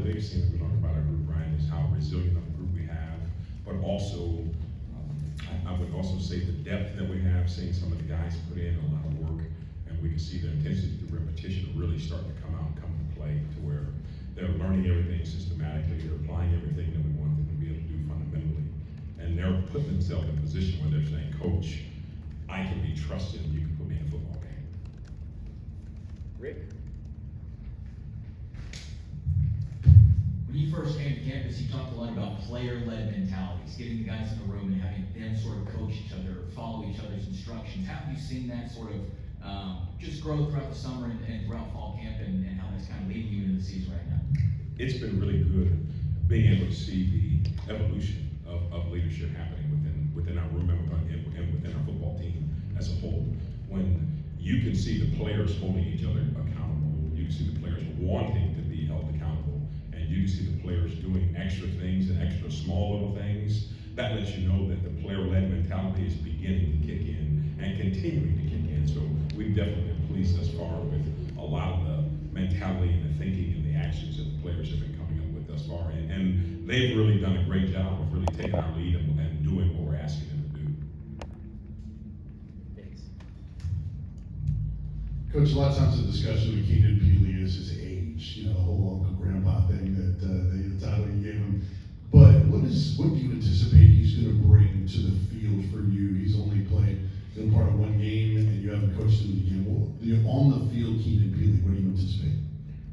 biggest thing that we learned about our group, Ryan, is how resilient of a group we have, but also, I would also say the depth that we have, seeing some of the guys put in a lot of work, and we can see the intensity, the repetition really starting to come out and come to play to where they're learning everything systematically, they're applying everything that we want them to be able to do fundamentally, and they're putting themselves in a position where they're saying, Coach, I can be trusted and you can put me in a football game. Rick? When you first came to campus, you talked a lot about player-led mentalities, getting the guys in the room and having them sort of coach each other, follow each other's instructions. How have you seen that sort of just grow throughout the summer and throughout fall camp, and how that's kind of leading you into the season right now? It's been really good being able to see the evolution of leadership happening within our room and within our football team as a whole. When you can see the players holding each other accountable, you can see the players wanting to be held accountable, and you can see the players doing extra things and extra small little things, that lets you know that the player-led mentality is beginning to kick in and continuing to kick in. So we've definitely been pleased thus far with a lot of the mentality and the thinking and the actions that the players have been coming up with thus far. And they've really done a great job of really taking our lead and doing what we're asking them to do. Thanks. Coach, a lot of times the discussion with Keenan Peely is his age, the whole uncle grandpa thing that the title you gave him. But what do you anticipate he's going to bring to the field for you? He's only played part of one game, and you haven't coached him in the game. Well, on the field, Keenan Peely, what do you anticipate?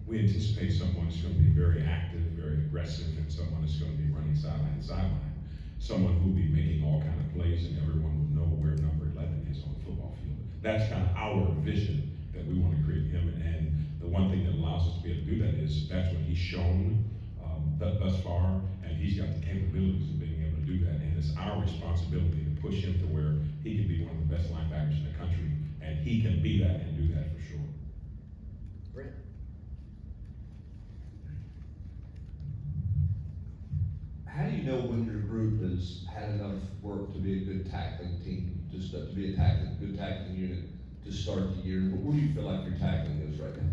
We anticipate someone who's going to be very active, very aggressive, and someone who's going to be running sideline to sideline. Someone who will be making all kind of plays, and everyone will know where number 11 is on the football field. That's kind of our vision that we want to create him. And the one thing that allows us to be able to do that is that's what he's shown thus far, and he's got the capabilities of being able to do that. And it's our responsibility to push him to where he can be one of the best linebackers in the country, and he can be that and do that for sure. Brent? How do you know when your group has had enough work to be a good tackling team, to be a good tackling unit to start the year? Where do you feel like your tackling is right now?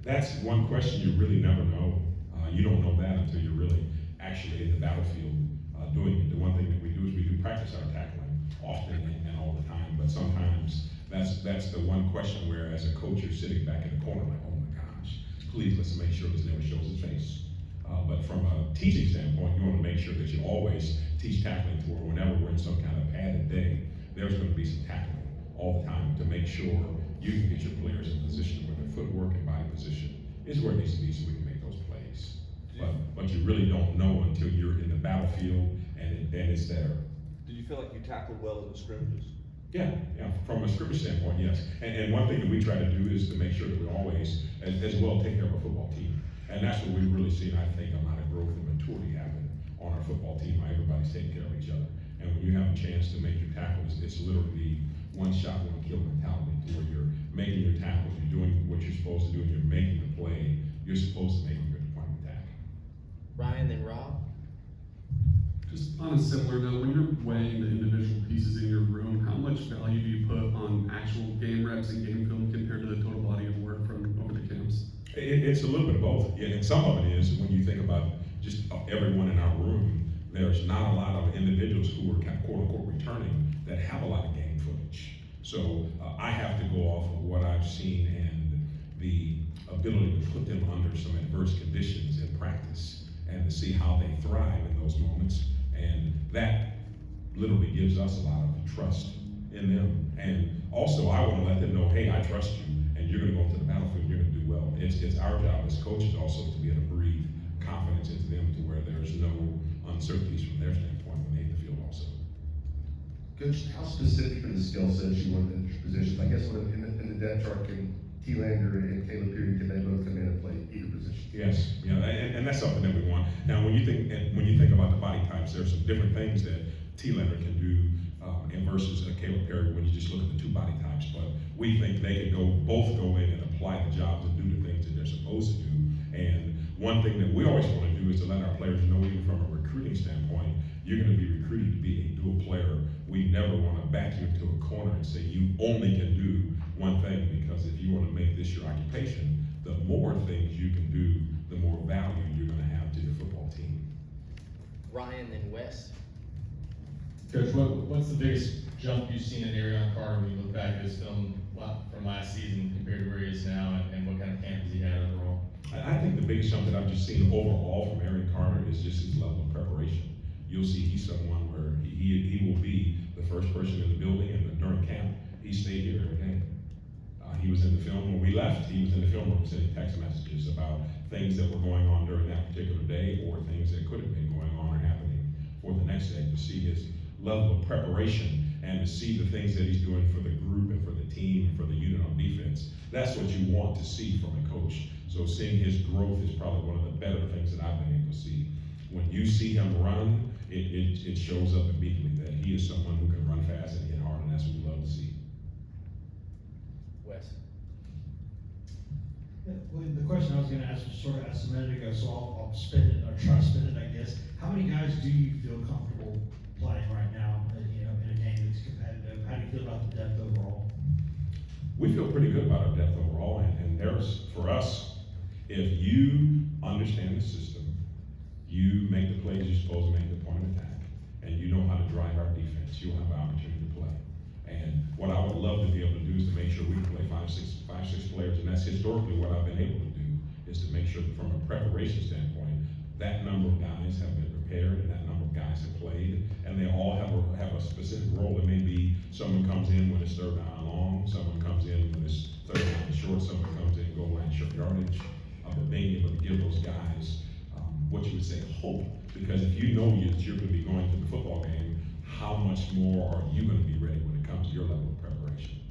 That's one question you really never know. You don't know that until you're really actually in the battlefield doing it. The one thing that we do is we do practice our tackling often and all the time, but sometimes that's the one question where as a coach you're sitting back in the corner like, oh my gosh, please let's make sure this never shows its face. But from a teaching standpoint, you want to make sure that you always teach tackling to where whenever we're in some kind of padded day, there's going to be some tackling all the time to make sure you can get your players in position where their footwork and body position is where it needs to be so we can make those plays. But you really don't know until you're in the battlefield and it's there. Did you feel like you tackled well in the scrimmages? Yeah, from a scrimmage standpoint, yes. And one thing that we try to do is to make sure that we always, as well, take care of our football team. And that's what we've really seen, I think, a lot of growth and maturity happen on our football team, how everybody's taking care of each other. And when you have a chance to make your tackles, it's literally one shot, one kill mentality, to where you're making your tackles, you're doing what you're supposed to do, and you're making the play you're supposed to make a good point of attack. Ryan, then Rob? Just on a similar note, when you're weighing the individual pieces in your room, how much value do you put on actual game reps and game film compared to the total body of work from over the camps? It's a little bit of both, yeah, and some of it is when you think about just everyone in our room, there's not a lot of individuals who are kind of quote unquote returning that have a lot of game footage. So I have to go off of what I've seen and the ability to put them under some adverse conditions in practice and to see how they thrive in those moments. And that literally gives us a lot of trust in them. And also I want to let them know, hey, I trust you and you're going to go into the battlefield, you're going to do well. It's our job as coaches also to be able to breathe confidence into them to where there's no uncertainties from their standpoint when they hit the field also. Coach, how specific are the skill sets you want in each position? I guess in the depth chart, can T-Lander and Caleb Perry, can they both come in and play either position? Yes, and that's something that we want. Now, when you think about the body types, there's some different things that T-Lander can do versus Caleb Perry when you just look at the two body types. But we think they could both go in and apply the jobs and do the things that they're supposed to do. And one thing that we always want to do is to let our players know, even from a recruiting standpoint, you're going to be recruited to be a dual player. We never want to back you into a corner and say you only can do one thing, because if you want to make this your occupation, the more things you can do, the more value you're going to have Coach, what's the biggest jump you've seen in Arion Carter when you look back at his film from last season compared to where he is now, and what kind of camp has he had overall? I think the biggest jump that I've just seen overall from Arion Carter is just his level of preparation. You'll see he's someone where he will be the first person in the building, and during camp, he stayed here every day. He was in the film when we left. He was in the film room sending text messages about things that were going on during that particular day, or things that could have been going on or happening for the next day. To see his level of preparation and to see the things that he's doing for the group and for the team and for the unit on defense, that's what you want to see from a coach. So seeing his growth is probably one of the better things that I've been able to see. When you see him run, it shows up immediately that he is someone who can run fast and hit hard, and that's what we love to see. Wes. Yeah, well, the question I was gonna ask was sort of asked a minute ago, so I'll spin it, or try to spin it, I guess. How many guys do you feel comfortable playing right now, you know, in a game that's competitive? How do you feel about the depth overall? We feel pretty good about our depth overall, and there's, for us, if you understand the system, you make the plays you're supposed to make at the point of attack, and you know how to drive our defense, you'll have an opportunity to play. And what I would love to be able to do is to make sure we can play five, six players, and that's historically what I've been able to do, is to make sure that from a preparation standpoint, that number of guys have been prepared, and that number of guys have played, and they all have a specific role. It may be someone comes in when it's third down and long, someone comes in when it's third down and short, someone comes in goal line short yardage, but being able to give those guys what you would say hope, because if you know that you're going to be going to the football game, how much more are you going to be ready when it comes to your level of preparation?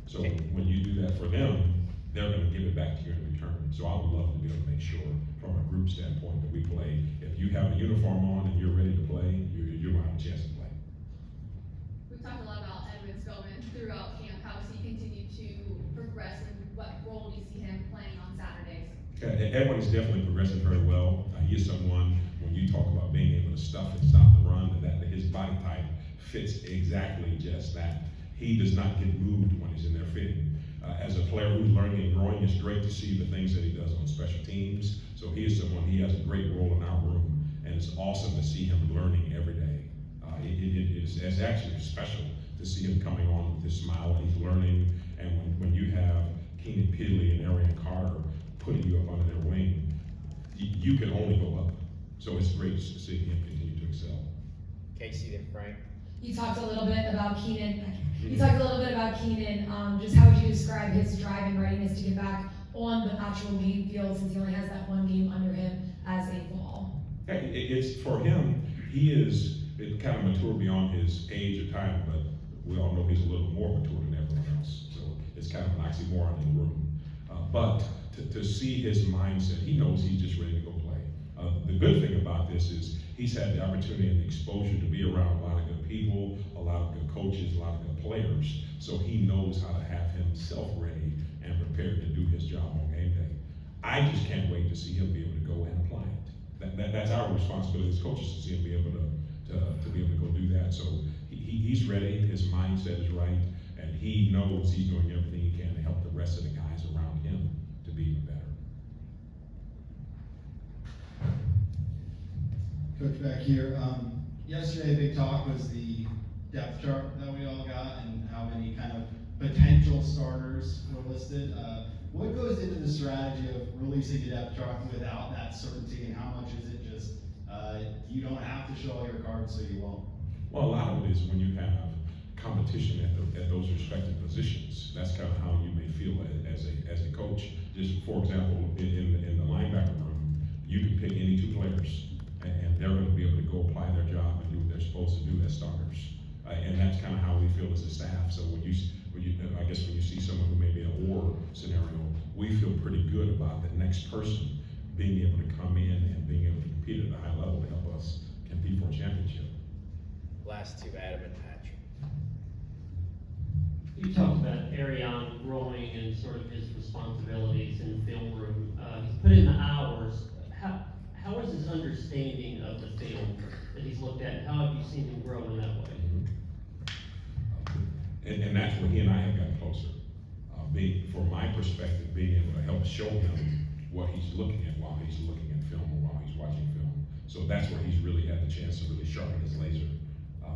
So when you do that for them, they're going to give it back to you in return. So I would love to be able to make sure from a group standpoint that we play. If you have a uniform on and you're ready to play, you're going to have a chance to play. We've talked a lot about Edwin Spillman throughout camp. How has he continued to progress, and what role do you see him playing on Saturdays? Edwin is definitely progressing very well. He is someone, when you talk about being able to stuff and stop the run, that his body type fits exactly just that. He does not get moved when he's in there fitting. As a player who's learning and growing, it's great to see the things that he does on special teams. So he is someone, he has a great role in our room, and it's awesome to see him learning every day. It's actually special to see him coming on with his smile, and he's learning. And when you have Keenan Pidley and Arion Carter putting you up under their wing, you can only go up. So it's great to see him continue to excel. Casey, then Frank. You talked a little bit about Keenan. Just how would you describe his drive and readiness to get back on the actual game field, since he only has that one game under him as a Vol? It's for him. He is kind of mature beyond his age or time, but we all know he's a little more mature than everyone else. So it's kind of an oxymoron in the room. But to see his mindset, he knows he's just ready to go play. The good thing about this is he's had the opportunity and the exposure to be around a lot of good people, a lot of good coaches, a lot of good players. So he knows how to have himself ready and prepared to do his job on game day. I just can't wait to see him be able to go and apply it. That's our responsibility as coaches, to see him be able to be able to go do that. So he's ready, his mindset is right, and he knows he's doing everything he can to help the rest of the guys around him to be even better. Coach, back here. Yesterday, a big talk was the depth chart that we all got and how many kind of potential starters were listed. What goes into the strategy of releasing a depth chart without that certainty, and how much is it just you don't have to show all your cards, so you won't? Well, a lot of it is when you have competition at those respective positions. That's kind of how you may feel as a coach. Just for example, in the linebacker room, you can pick any two players, and they're going to be able to go apply their job and do what they're supposed to do as starters. And that's kind of how we feel as a staff. So when you see someone who may be in a war scenario, we feel pretty good about the next person being able to come in and being able to compete at a high level to help us compete for a championship. Last two, Adam and Patrick. You talked about Arion growing and sort of his responsibilities in the film room. He's put in the hours. How is his understanding of the film that he's looked at? How have you seen him grow in that way? And that's where he and I have gotten closer. From my perspective, being able to help show him what he's looking at while he's looking at film or while he's watching film. So that's where he's really had the chance to really sharpen his laser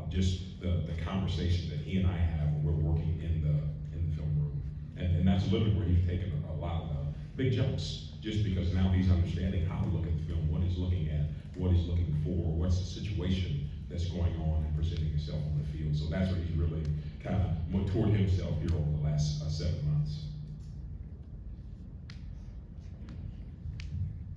just the conversations that he and I have when we're working in the film room. And that's literally where he's taken a lot of big jumps, just because now he's understanding how to look at the film, what he's looking at, what he's looking for, what's the situation that's going on and presenting himself on the field. So that's where he's really kind of matured himself here over the last 7 months.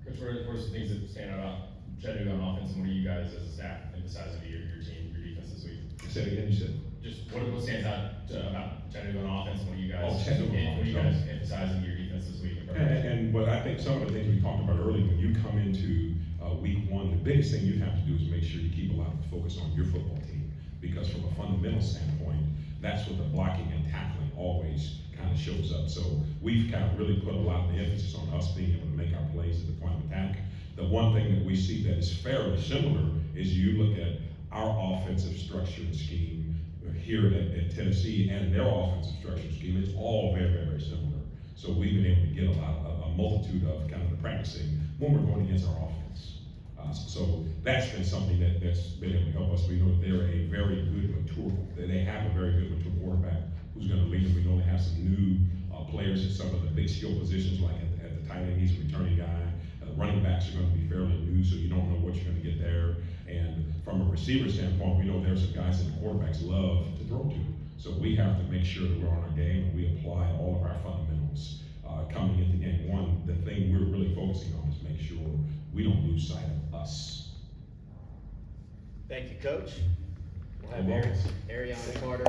Coach, what are some things that stand out about Chattanooga on offense, and what are you guys as a staff emphasizing to your team, your defense this week? Say it again, you said? Just what stands out about Chattanooga on offense, and what are you guys, Oh, Chattanooga on what are you offense. guys emphasizing your defense this week? And what I think some of the things we talked about earlier, when you come into week one, the biggest thing you have to do is make sure you keep a lot of focus on your football team. Because from a fundamental standpoint, that's what the blocking and tackling always kind of shows up. So we've kind of really put a lot of the emphasis on us being able to make our plays at the point of attack. The one thing that we see that is fairly similar is you look at our offensive structure and scheme here at Tennessee and their offensive structure and scheme. It's all very, very, very similar. So we've been able to get a multitude of kind of the practicing when we're going against our offense. So that's been something that's been able to help us. We know that they're a very good, mature, they have a very good, mature quarterback who's going to lead them. We know they have some new players at some of the big skill positions, like at the tight end, he's a returning guy. Running backs are going to be fairly new, so you don't know what you're going to get there. And from a receiver standpoint, we know there's some guys that the quarterbacks love to throw to. So we have to make sure that we're on our game and we apply all of our fundamentals coming into game one. The thing we're really focusing on is make sure we don't lose sight of us. Thank you, Coach. We'll have You're welcome. Ariana Carter